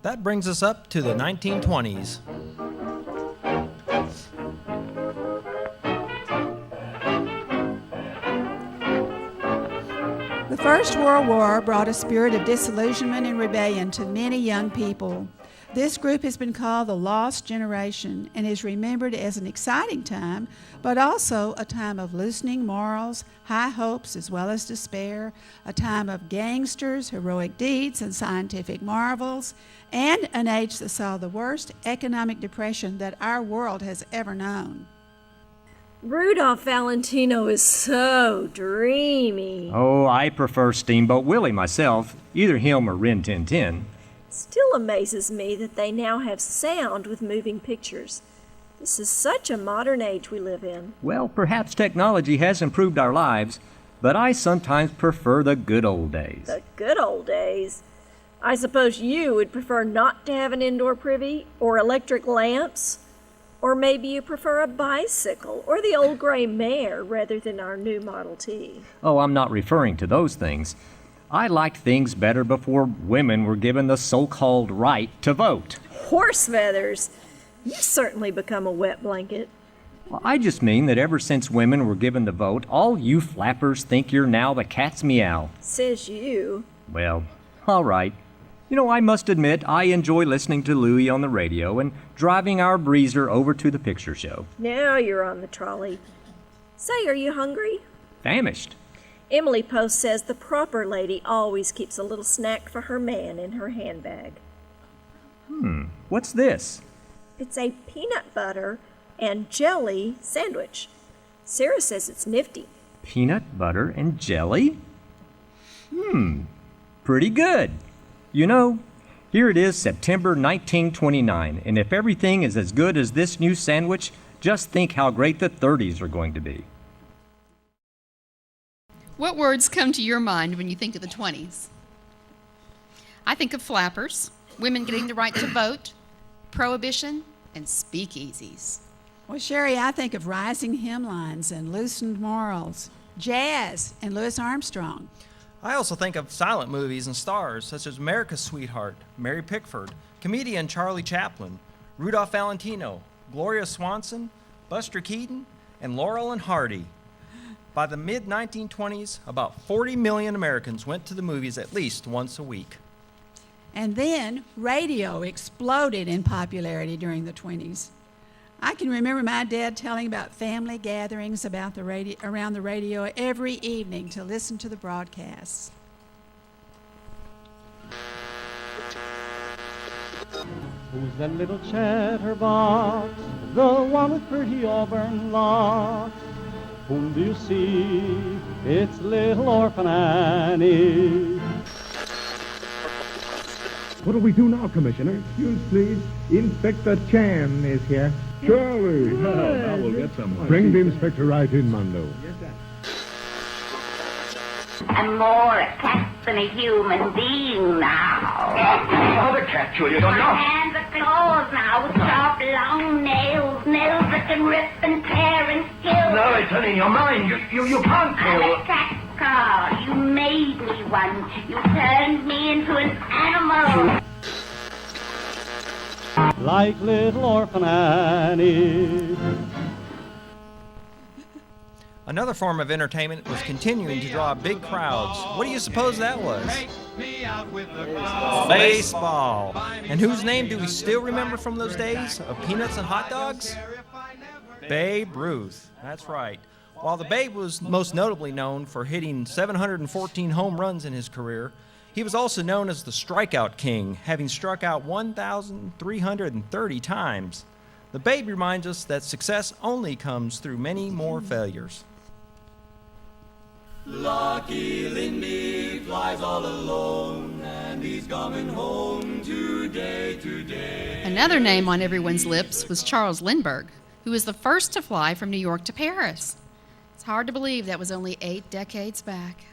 That brings us up to the 1920s. The First World War brought a spirit of disillusionment and rebellion to many young people. This group has been called the Lost Generation and is remembered as an exciting time, but also a time of loosening morals, high hopes as well as despair, a time of gangsters, heroic deeds, and scientific marvels, and an age that saw the worst economic depression that our world has ever known. Rudolph Valentino is so dreamy. Oh, I prefer Steamboat Willie myself, either him or Rin Tin Tin. Still amazes me that they now have sound with moving pictures. This is such a modern age we live in. Well, perhaps technology has improved our lives, but I sometimes prefer the good old days. The good old days? I suppose you would prefer not to have an indoor privy, or electric lamps, or maybe you prefer a bicycle, or the old gray mare rather than our new Model T. Oh, I'm not referring to those things. I liked things better before women were given the so-called right to vote. Horse feathers! You've certainly become a wet blanket. Well, I just mean that ever since women were given the vote, all you flappers think you're now the cat's meow. Says you. Well, all right. You know, I must admit I enjoy listening to Louie on the radio and driving our breezer over to the picture show. Now you're on the trolley. Say, are you hungry? Famished. Emily Post says the proper lady always keeps a little snack for her man in her handbag. What's this? It's a peanut butter and jelly sandwich. Sarah says it's nifty. Peanut butter and jelly? Pretty good. You know, here it is, September 1929, and if everything is as good as this new sandwich, just think how great the 30s are going to be. What words come to your mind when you think of the 20s? I think of flappers, women getting the right to vote, prohibition, and speakeasies. Well, Sherry, I think of rising hemlines and loosened morals, jazz and Louis Armstrong. I also think of silent movies and stars such as America's Sweetheart, Mary Pickford, comedian Charlie Chaplin, Rudolph Valentino, Gloria Swanson, Buster Keaton, and Laurel and Hardy. By the mid-1920s, about 40 million Americans went to the movies at least once a week. And then radio exploded in popularity during the 20s. I can remember my dad telling about family gatherings around the radio every evening to listen to the broadcasts. Who's that little chatterbox, the one with pretty auburn locks? Whom do you see? It's little orphan Annie. What'll we do now, Commissioner? Excuse, please. Inspector Chan is here. Charlie! Now we'll get someone. Bring the inspector right in, Mondo. Yes, sir. I'm more a cat than a human being now. Another cat, Julia, don't My know. hands are claws now with sharp, long nails, nails that can rip and tear and kill. No, it's only in your mind. You can't I'm kill. a cat car. You made me one. You turned me into an animal. Like little orphan Annie. Another form of entertainment was continuing to draw big crowds. What do you suppose that was? Baseball. And whose name do we still remember from those days of peanuts and hot dogs? Babe Ruth. That's right. While the Babe was most notably known for hitting 714 home runs in his career, he was also known as the strikeout king, having struck out 1,330 times. The Babe reminds us that success only comes through many more failures. Lucky Lindy flies all alone, and he's coming home today. Another name on everyone's lips was Charles Lindbergh, who was the first to fly from New York to Paris. It's hard to believe that was only 8 decades back.